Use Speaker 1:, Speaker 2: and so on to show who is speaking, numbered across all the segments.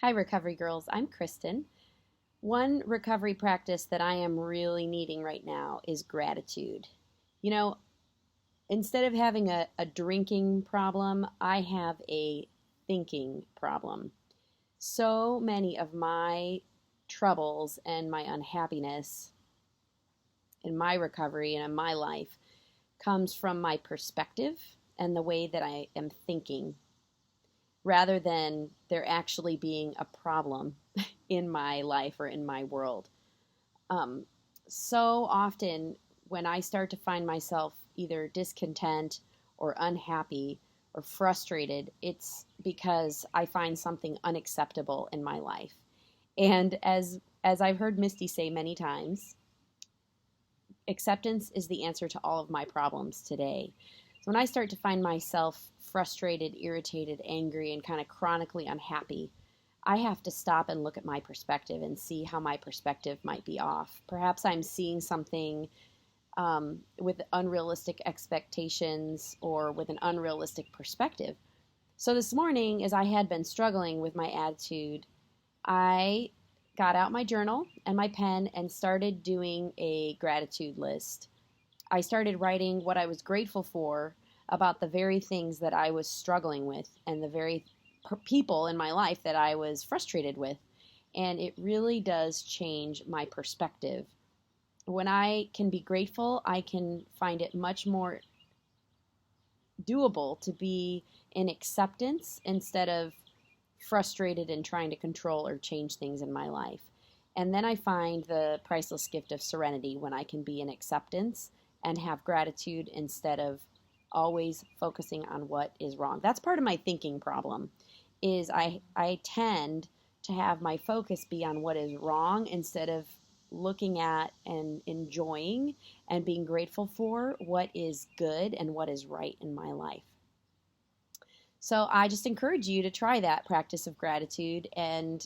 Speaker 1: Hi, Recovery Girls. I'm Kristin. One recovery practice that I am really needing right now is gratitude. You know, instead of having a drinking problem, I have a thinking problem. So many of my troubles and my unhappiness in my recovery and in my life comes from my perspective and the way that I am thinking rather than there actually being a problem in my life or in my world. Um, so often, when I start to find myself either discontent or unhappy or frustrated, it's because I find something unacceptable in my life. And as I've heard Misty say many times, acceptance is the answer to all of my problems today. So when I start to find myself frustrated, irritated, angry, and kind of chronically unhappy, I have to stop and look at my perspective and see how my perspective might be off. Perhaps I'm seeing something with unrealistic expectations or with an unrealistic perspective. So this morning, as I had been struggling with my attitude, I got out my journal and my pen and started doing a gratitude list. I started writing what I was grateful for about the very things that I was struggling with and the very people in my life that I was frustrated with. And it really does change my perspective. When I can be grateful, I can find it much more doable to be in acceptance instead of frustrated and trying to control or change things in my life. And then I find the priceless gift of serenity when I can be in acceptance and have gratitude instead of always focusing on what is wrong. That's part of my thinking problem is I tend to have my focus be on what is wrong instead of looking at and enjoying and being grateful for what is good and what is right in my life. So I just encourage you to try that practice of gratitude and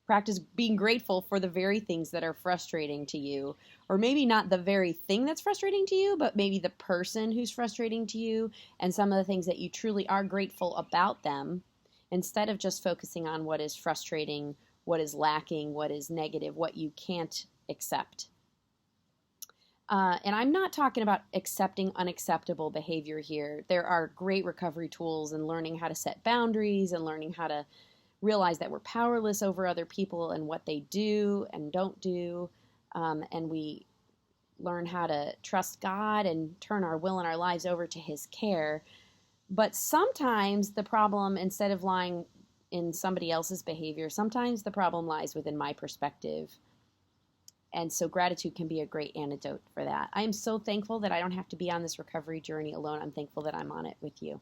Speaker 1: practice being grateful for the very things that are frustrating to you, or maybe not the very thing that's frustrating to you, but maybe the person who's frustrating to you and some of the things that you truly are grateful about them, instead of just focusing on what is frustrating, what is lacking, what is negative, what you can't accept. And I'm not talking about accepting unacceptable behavior here. There are great recovery tools in learning how to set boundaries and learning how to realize that we're powerless over other people and what they do and don't do. And we learn how to trust God and turn our will and our lives over to His care. But sometimes the problem, instead of lying in somebody else's behavior, sometimes the problem lies within my perspective. And so gratitude can be a great antidote for that. I am so thankful that I don't have to be on this recovery journey alone. I'm thankful that I'm on it with you.